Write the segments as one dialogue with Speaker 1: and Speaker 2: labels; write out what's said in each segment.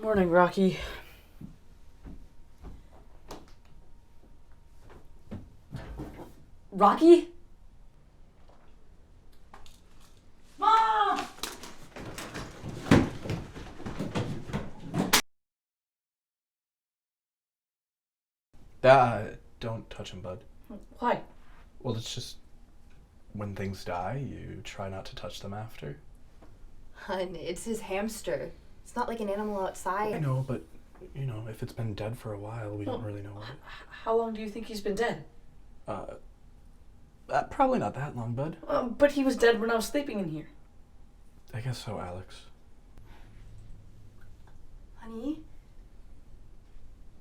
Speaker 1: Morning, Rocky. Rocky? Mom!
Speaker 2: Don't touch him, bud.
Speaker 1: Why?
Speaker 2: Well, it's just when things die, you try not to touch them after.
Speaker 3: Hun, it's his hamster. It's not like an animal outside.
Speaker 2: I know, but, if it's been dead for a while, we don't really know what
Speaker 1: How long do you think he's been dead?
Speaker 2: probably not that long, bud.
Speaker 1: But he was dead when I was sleeping in here.
Speaker 2: I guess so, Alex.
Speaker 3: Honey,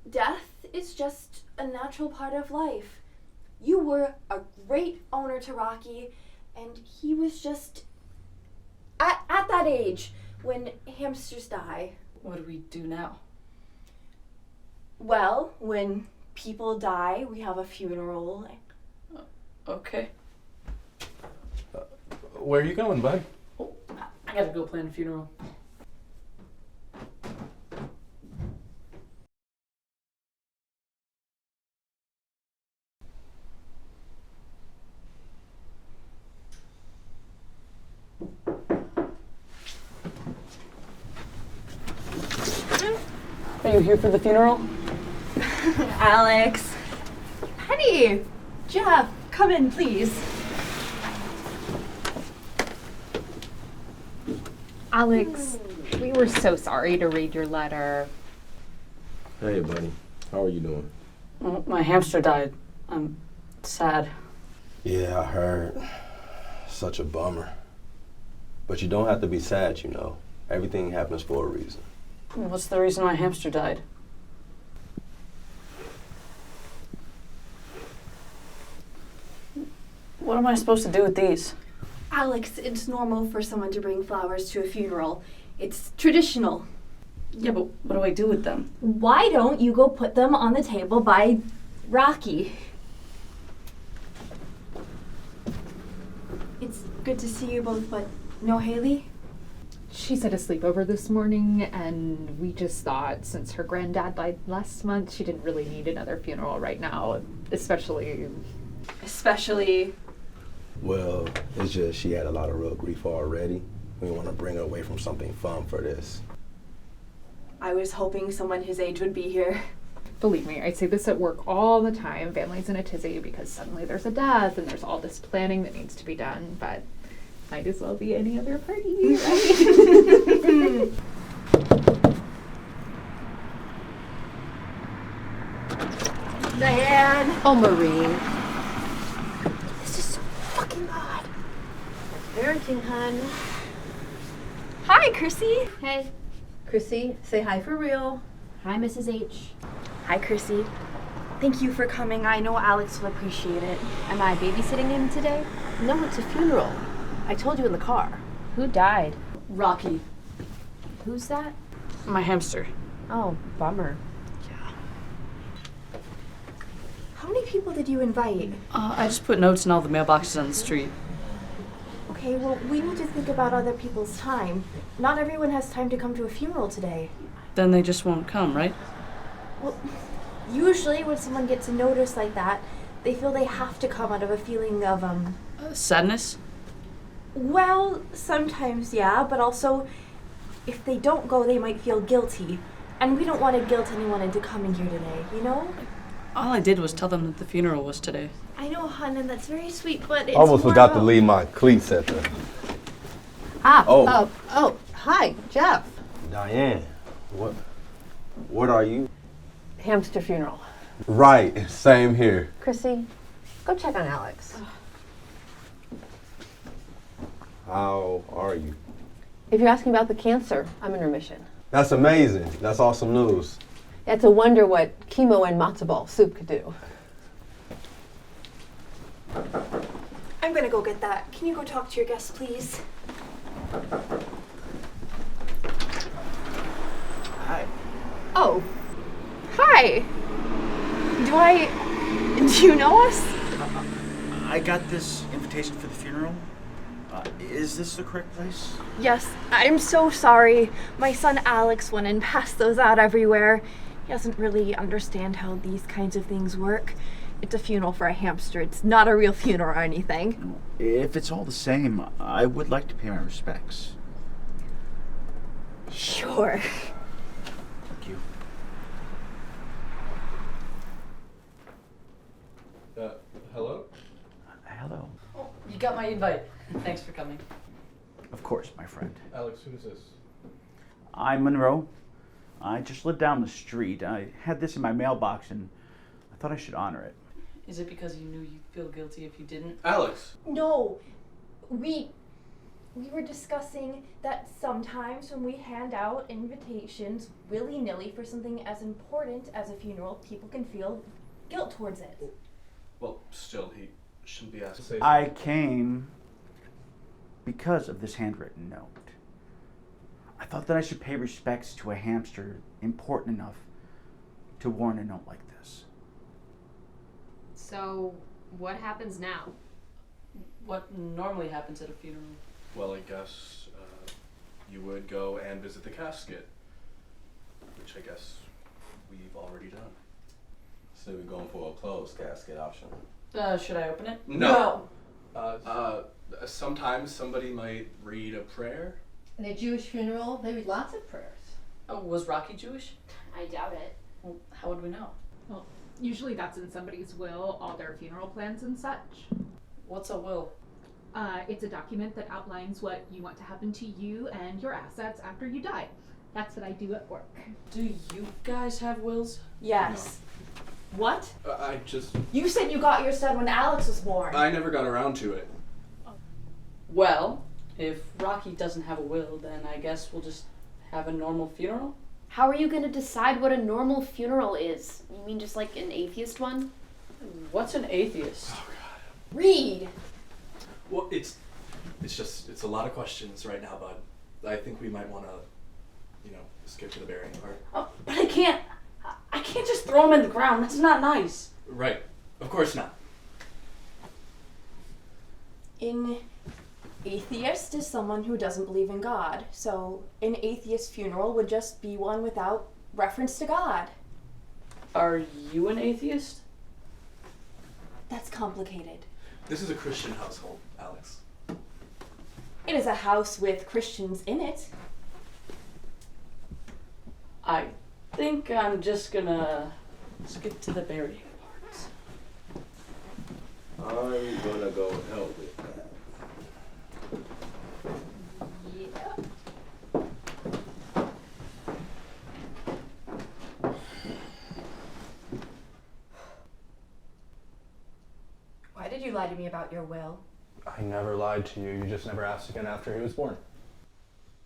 Speaker 3: death is just a natural part of life. You were a great owner to Rocky, and he was just at that age when hamsters die.
Speaker 1: What do we do now?
Speaker 3: Well, when people die, we have a funeral.
Speaker 1: Okay.
Speaker 2: Where are you going, bud?
Speaker 1: Oh, I gotta go plan a funeral. Are you here for the funeral?
Speaker 3: Alex. Penny. Jeff, come in, please.
Speaker 4: Alex, we were so sorry to read your letter.
Speaker 5: Hey, buddy. How are you doing?
Speaker 1: Well, my hamster died. I'm sad.
Speaker 5: Yeah, I heard. Such a bummer. But you don't have to be sad, Everything happens for a reason.
Speaker 1: What's the reason my hamster died? What am I supposed to do with these?
Speaker 3: Alex, it's normal for someone to bring flowers to a funeral. It's traditional.
Speaker 1: Yeah, but what do I do with them?
Speaker 3: Why don't you go put them on the table by Rocky? It's good to see you both, but no Haley?
Speaker 4: She's at a sleepover this morning, and we just thought since her granddad died last month, she didn't really need another funeral right now, especially.
Speaker 5: Well, it's just she had a lot of real grief already. We want to bring her away from something fun for this.
Speaker 3: I was hoping someone his age would be here.
Speaker 4: Believe me, I say this at work all the time. Family's in a tizzy because suddenly there's a death and there's all this planning that needs to be done, but might as well be any other party, right?
Speaker 3: Diane!
Speaker 6: Oh, Maureen.
Speaker 3: This is so fucking odd.
Speaker 6: Parenting, hun.
Speaker 3: Hi, Chrissy.
Speaker 6: Hey. Chrissy, say hi for real. Hi, Mrs. H.
Speaker 3: Hi, Chrissy. Thank you for coming. I know Alex will appreciate it.
Speaker 6: Am I babysitting him today? No, it's a funeral. I told you in the car. Who died?
Speaker 1: Rocky.
Speaker 6: Who's that?
Speaker 1: My hamster.
Speaker 6: Oh, bummer.
Speaker 3: How many people did you invite?
Speaker 1: I just put notes in all the mailboxes on the street.
Speaker 3: Okay, well, we need to think about other people's time. Not everyone has time to come to a funeral today.
Speaker 1: Then they just won't come, right?
Speaker 3: Well, usually when someone gets a notice like that, they feel they have to come out of a feeling of,
Speaker 1: Sadness?
Speaker 3: well, sometimes, yeah, but also, if they don't go, they might feel guilty. And we don't want to guilt anyone into coming here today, you know?
Speaker 1: All I did was tell them that the funeral was today.
Speaker 3: I know, hon, and that's very sweet, but it's
Speaker 5: Almost
Speaker 3: more
Speaker 5: forgot to
Speaker 3: about-
Speaker 5: leave my cleats at the...
Speaker 6: Oh. Hi, Jeff.
Speaker 5: Diane, what are you?
Speaker 6: Hamster funeral.
Speaker 5: Right, same here.
Speaker 6: Chrissy, go check on Alex.
Speaker 5: How are you?
Speaker 6: If you're asking about the cancer, I'm in remission.
Speaker 5: That's amazing. That's awesome news.
Speaker 6: It's a wonder what chemo and matzo ball soup could do.
Speaker 3: I'm gonna go get that. Can you go talk to your guests, please? Oh. Hi. Do you know us?
Speaker 7: I got this invitation for the funeral. Is this the correct place?
Speaker 3: Yes, I'm so sorry. My son Alex went and passed those out everywhere. He doesn't really understand how these kinds of things work. It's a funeral for a hamster. It's not a real funeral or anything.
Speaker 7: If it's all the same, I would like to pay my respects.
Speaker 3: Sure.
Speaker 7: Thank you.
Speaker 2: Hello?
Speaker 7: Hello.
Speaker 1: Oh, you got my invite. Thanks for coming.
Speaker 7: Of course, my friend.
Speaker 2: Alex, who is this?
Speaker 7: I'm Monroe. I just lived down the street. I had this in my mailbox and I thought I should honor it.
Speaker 1: Is it because you knew you'd feel guilty if you didn't?
Speaker 2: Alex!
Speaker 3: No, we were discussing that sometimes when we hand out invitations willy-nilly for something as important as a funeral, people can feel guilt towards it.
Speaker 2: Well, still, he shouldn't be asked to say
Speaker 7: I came because of this handwritten note. I thought that I should pay respects to a hamster important enough to warn a note like this.
Speaker 6: So, what happens now?
Speaker 1: What normally happens at a funeral?
Speaker 2: Well, I guess you would go and visit the casket, which I guess we've already done.
Speaker 5: So we're going for a closed casket option.
Speaker 1: Should I open it?
Speaker 2: No. Sometimes somebody might read a prayer.
Speaker 8: In a Jewish funeral, they read lots of prayers.
Speaker 1: Oh, was Rocky Jewish?
Speaker 6: I doubt it.
Speaker 1: Well, how would we know?
Speaker 4: Well, usually that's in somebody's will, all their funeral plans and such.
Speaker 1: What's a will?
Speaker 4: It's a document that outlines what you want to happen to you and your assets after you die. That's what I do at work.
Speaker 1: Do you guys have wills?
Speaker 3: Yes. What?
Speaker 2: I just...
Speaker 3: You said you got yours done when Alex was born.
Speaker 2: I never got around to it.
Speaker 1: Well, if Rocky doesn't have a will, then I guess we'll just have a normal funeral?
Speaker 6: How are you going to decide what a normal funeral is? You mean just like an atheist one?
Speaker 1: What's an atheist?
Speaker 2: Oh, God.
Speaker 3: Read.
Speaker 2: Well, it's a lot of questions right now, bud. I think we might want to, skip to the burying part.
Speaker 1: Oh, but I can't just throw him in the ground. That's not nice.
Speaker 2: Right. Of course not.
Speaker 3: An atheist is someone who doesn't believe in God. So an atheist funeral would just be one without reference to God.
Speaker 1: Are you an atheist?
Speaker 3: That's complicated.
Speaker 2: This is a Christian household, Alex.
Speaker 3: It is a house with Christians in it.
Speaker 1: I think I'm just gonna skip to the burying part.
Speaker 5: I'm gonna go help with that.
Speaker 3: Why did you lie to me about your will?
Speaker 2: I never lied to you. You just never asked again after he was born.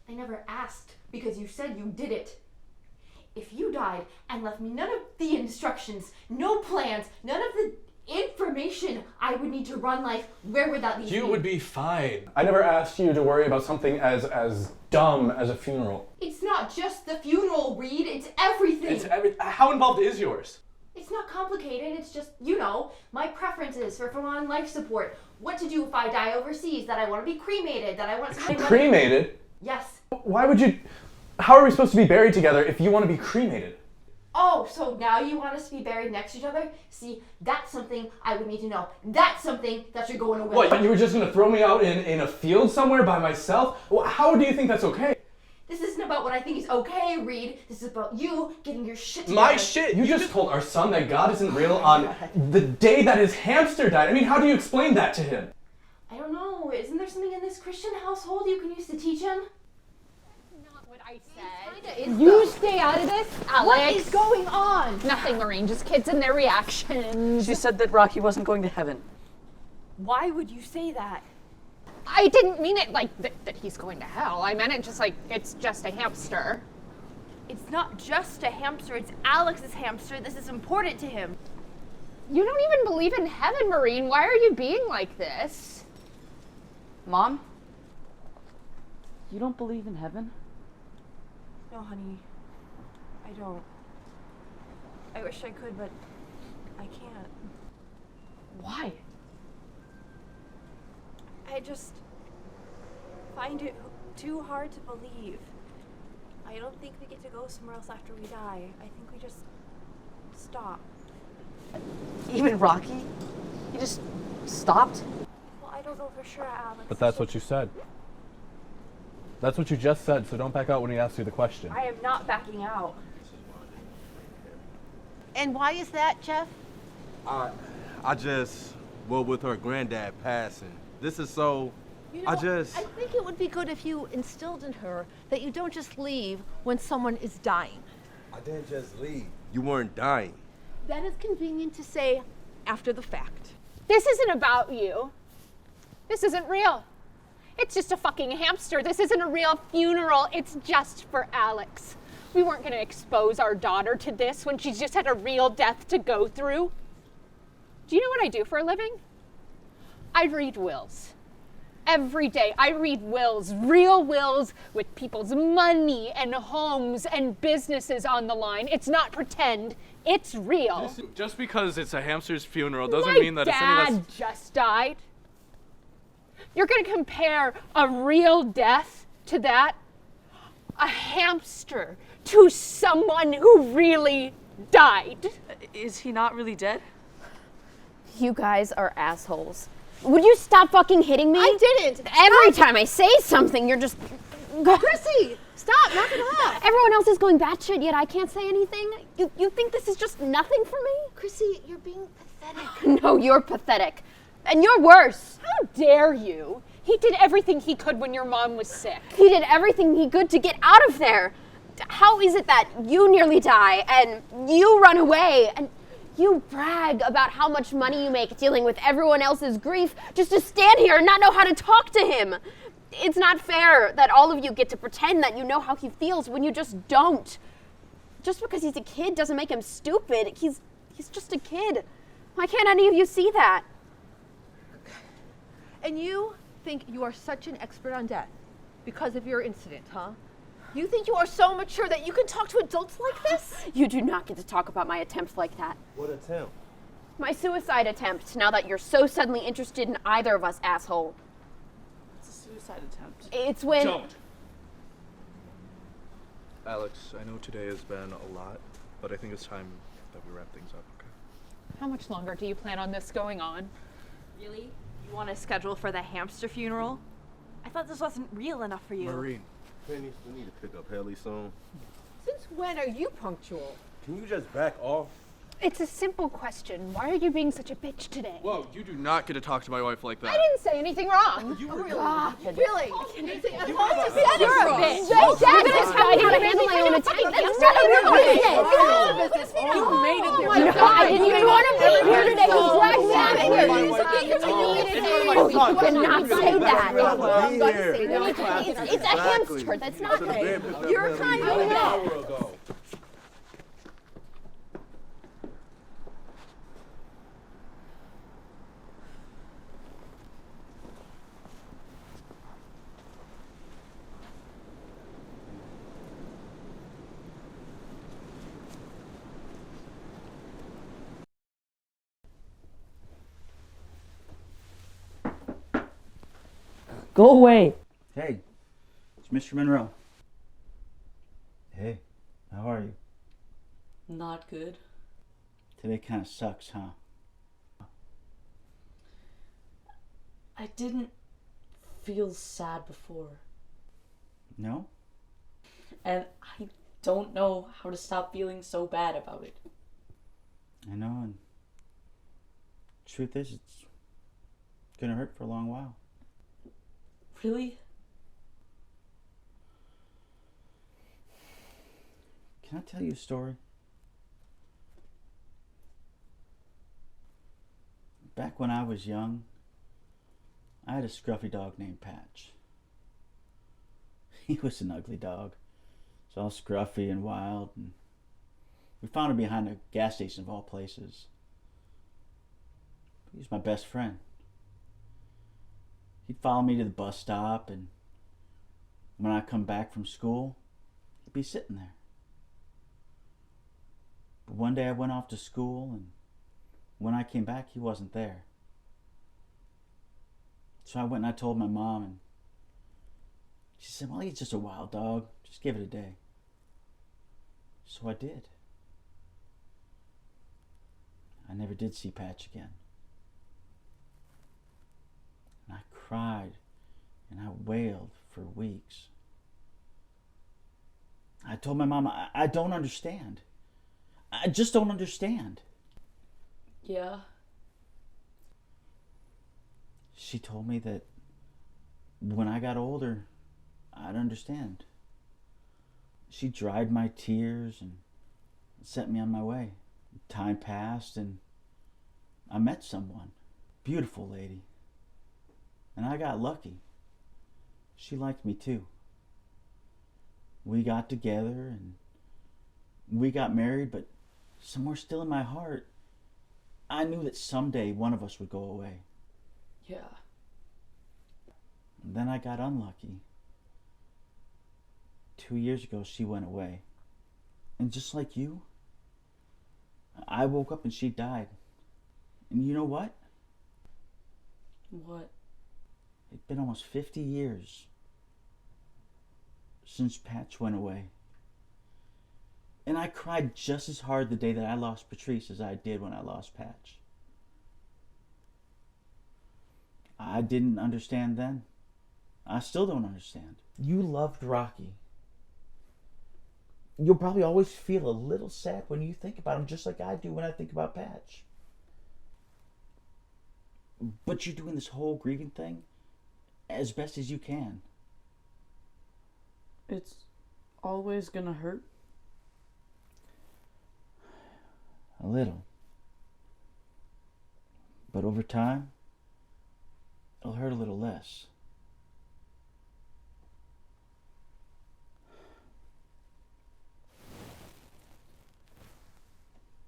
Speaker 3: I never asked because you said you did it. If you died and left me none of the instructions, no plans, none of the information I would need to run life, where would that leave me?
Speaker 2: You would be fine. I never asked you to worry about something as dumb as a funeral.
Speaker 3: It's not just the funeral, Reed. It's everything.
Speaker 2: How involved is yours?
Speaker 3: It's not complicated. It's just, my preferences for on life support. What to do if I die overseas, that I want to be cremated, that I want something...
Speaker 2: Cremated?
Speaker 3: Yes.
Speaker 2: Why would you... How are we supposed to be buried together if you want to be cremated?
Speaker 3: Oh, so now you want us to be buried next to each other? See, that's something I would need to know. That's something that should go in a will.
Speaker 2: What, you were just going to throw me out in a field somewhere by myself? Well, how do you think that's okay?
Speaker 3: This isn't about what I think is okay, Reed. This is about you getting your shit together.
Speaker 2: My shit? You just told our son that God isn't real on the day that his hamster died. I mean, how do you explain that to him?
Speaker 3: I don't know. Isn't there something in this Christian household you can use to teach him?
Speaker 9: Not what I said. You stay out of this, Alex.
Speaker 3: What is going on?
Speaker 9: Nothing, Lorraine. Just kids and their reactions.
Speaker 1: She said that Rocky wasn't going to heaven.
Speaker 3: Why would you say that?
Speaker 9: I didn't mean it like that he's going to hell. I meant it just like it's just a hamster.
Speaker 3: It's not just a hamster. It's Alex's hamster. This is important to him.
Speaker 9: You don't even believe in heaven, Maureen. Why are you being like this?
Speaker 1: Mom? You don't believe in heaven?
Speaker 3: No, honey. I don't. I wish I could, but I can't.
Speaker 1: Why?
Speaker 3: I just... find it too hard to believe. I don't think we get to go somewhere else after we die. I think we just stop.
Speaker 6: Even Rocky? He just stopped?
Speaker 3: Well, I don't know for sure, Alex.
Speaker 2: But that's what you said. That's what you just said, so don't back out when he asks you the question.
Speaker 3: I am not backing out.
Speaker 8: And why is that, Jeff?
Speaker 5: I just, well, with her granddad passing, this is so,
Speaker 8: You know,
Speaker 5: I just.
Speaker 8: I think it would be good if you instilled in her that you don't just leave when someone is dying.
Speaker 5: I didn't just leave. You weren't dying.
Speaker 8: That is convenient to say after the fact.
Speaker 9: This isn't about you. This isn't real. It's just a fucking hamster. This isn't a real funeral. It's just for Alex. We weren't going to expose our daughter to this when she's just had a real death to go through. Do you know what I do for a living? I read wills. Every day I read wills, real wills with people's money and homes and businesses on the line. It's not pretend, it's real.
Speaker 2: Just because it's a hamster's funeral doesn't
Speaker 9: My
Speaker 2: mean that it's any less.
Speaker 9: dad just died. You're going to compare a real death to that? A hamster to someone who really died?
Speaker 1: Is he not really dead?
Speaker 6: You guys are assholes. Would you stop fucking hitting me?
Speaker 8: I didn't.
Speaker 6: Every time I say something, you're just.
Speaker 8: Chrissy, stop, knock it off.
Speaker 6: Everyone else is going batshit, yet I can't say anything? You think this is just nothing for me?
Speaker 8: Chrissy, you're being pathetic.
Speaker 6: No, you're pathetic. And you're worse.
Speaker 9: How dare you? He did everything he could when your mom was sick.
Speaker 6: He did everything he could to get out of there. How is it that you nearly die and you run away and you brag about how much money you make dealing with everyone else's grief just to stand here and not know how to talk to him? It's not fair that all of you get to pretend that you know how he feels when you just don't. Just because he's a kid doesn't make him stupid. He's just a kid. Why can't any of you see that?
Speaker 8: And you think you are such an expert on death because of your incident, huh? You think you are so mature that you can talk to adults like this?
Speaker 6: You do not get to talk about my attempt like that.
Speaker 5: What attempt?
Speaker 6: My suicide attempt, now that you're so suddenly interested in either of us, asshole.
Speaker 1: It's a suicide attempt.
Speaker 6: It's when...
Speaker 2: Don't. Alex, I know today has been a lot, but I think it's time that we wrap things up, okay?
Speaker 9: How much longer do you plan on this going on?
Speaker 3: Really? You want to schedule for the hamster funeral? I thought this wasn't real enough for you.
Speaker 2: Maureen.
Speaker 5: Penny, we need to pick up Haley soon.
Speaker 8: Since when are you punctual?
Speaker 5: Can you just back off?
Speaker 9: It's a simple question. Why are you being such a bitch today?
Speaker 2: Whoa, you do not get to talk to my wife like that.
Speaker 9: I didn't say anything wrong.
Speaker 8: Really? You're a bitch.
Speaker 6: You're gonna tell me how to handle my own attack. That's none of your business.
Speaker 8: You made it there.
Speaker 6: No, I didn't even want to be here today. You dragged me out of here. Oh, you cannot say that. It's a hamster. That's not good.
Speaker 8: You're kind of
Speaker 5: ago.
Speaker 10: Go away.
Speaker 7: Hey, it's Mr. Monroe. Hey, how are you?
Speaker 1: Not good.
Speaker 7: Today kind of sucks, huh?
Speaker 1: I didn't feel sad before.
Speaker 7: No?
Speaker 1: And I don't know how to stop feeling so bad about it.
Speaker 7: I know, and truth is, it's gonna hurt for a long while.
Speaker 1: Really?
Speaker 7: Can I tell you a story? Back when I was young, I had a scruffy dog named Patch. He was an ugly dog. It's all scruffy and wild, and we found him behind a gas station of all places. He was my best friend. He'd follow me to the bus stop, and when I come back from school, he'd be sitting there. But one day I went off to school, and when I came back, he wasn't there. So I went and I told my mom, and She said, well, he's just a wild dog. Just give it a day. So I did. I never did see Patch again. And I cried and I wailed for weeks. I told my mom, I don't understand. I just don't understand.
Speaker 1: Yeah.
Speaker 7: She told me that when I got older, I'd understand. She dried my tears and sent me on my way. Time passed and I met someone. Beautiful lady. And I got lucky. She liked me too. We got together and we got married, but somewhere still in my heart, I knew that someday one of us would go away.
Speaker 1: Yeah.
Speaker 7: And then I got unlucky. 2 years ago, she went away. And just like you, I woke up and she died. And you know what?
Speaker 1: What?
Speaker 7: It'd been almost 50 years since Patch went away. And I cried just as hard the day that I lost Patrice as I did when I lost Patch. I didn't understand then. I still don't understand. You loved Rocky. You'll probably always feel a little sad when you think about him, just like I do when I think about Patch. But you're doing this whole grieving thing as best as you can.
Speaker 1: It's always gonna hurt.
Speaker 7: A little. But over time, it'll hurt a little less.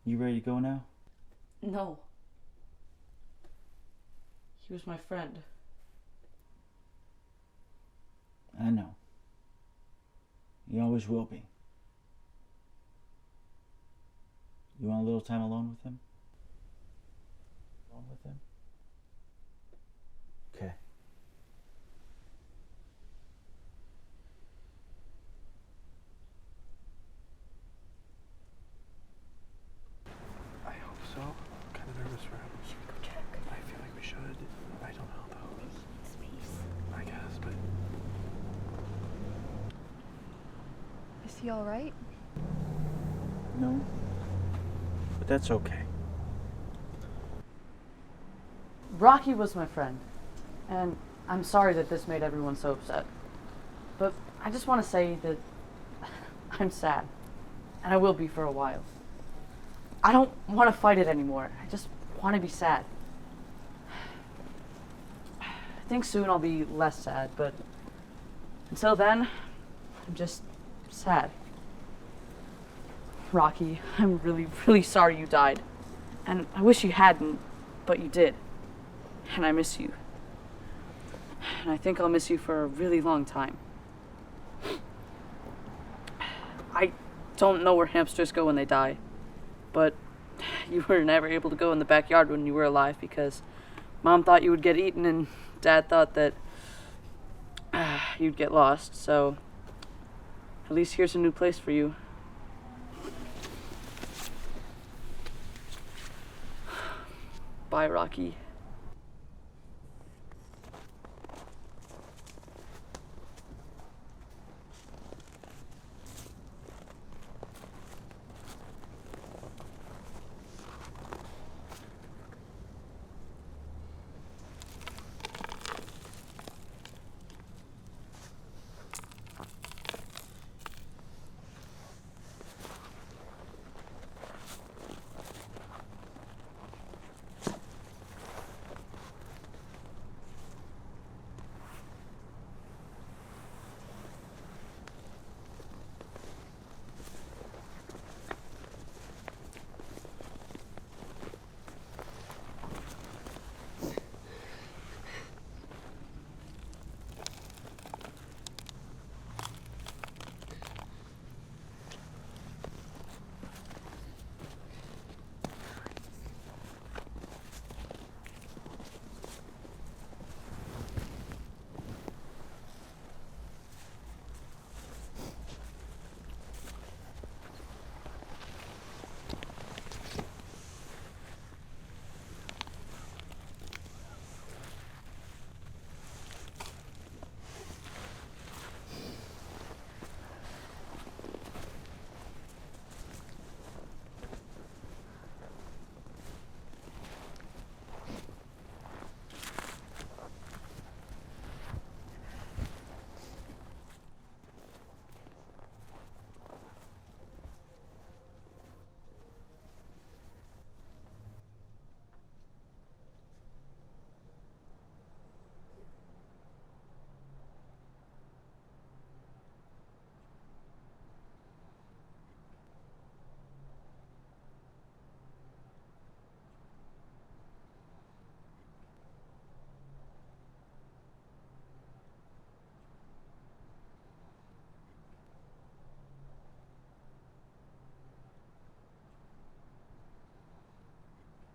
Speaker 7: You ready to go now?
Speaker 1: No. He was my friend.
Speaker 7: I know. You always will be. You want a little time alone with him? Alone with him? Okay.
Speaker 2: I hope so. I'm kind of nervous for him. Should we go check? I feel like we should. I don't know though.
Speaker 8: Space.
Speaker 2: I guess, but
Speaker 8: Is he all right?
Speaker 7: No. But that's okay.
Speaker 1: Rocky was my friend, and I'm sorry that this made everyone so upset. But I just want to say that I'm sad, and I will be for a while. I don't want to fight it anymore. I just want to be sad. I think soon I'll be less sad, but until then, I'm just sad. Rocky, I'm really, really sorry you died. And I wish you hadn't, but you did. And I miss you. And I think I'll miss you for a really long time. I don't know where hamsters go when they die, but you were never able to go in the backyard when you were alive because Mom thought you would get eaten and Dad thought that you'd get lost, so at least here's a new place for you. Bye, Rocky.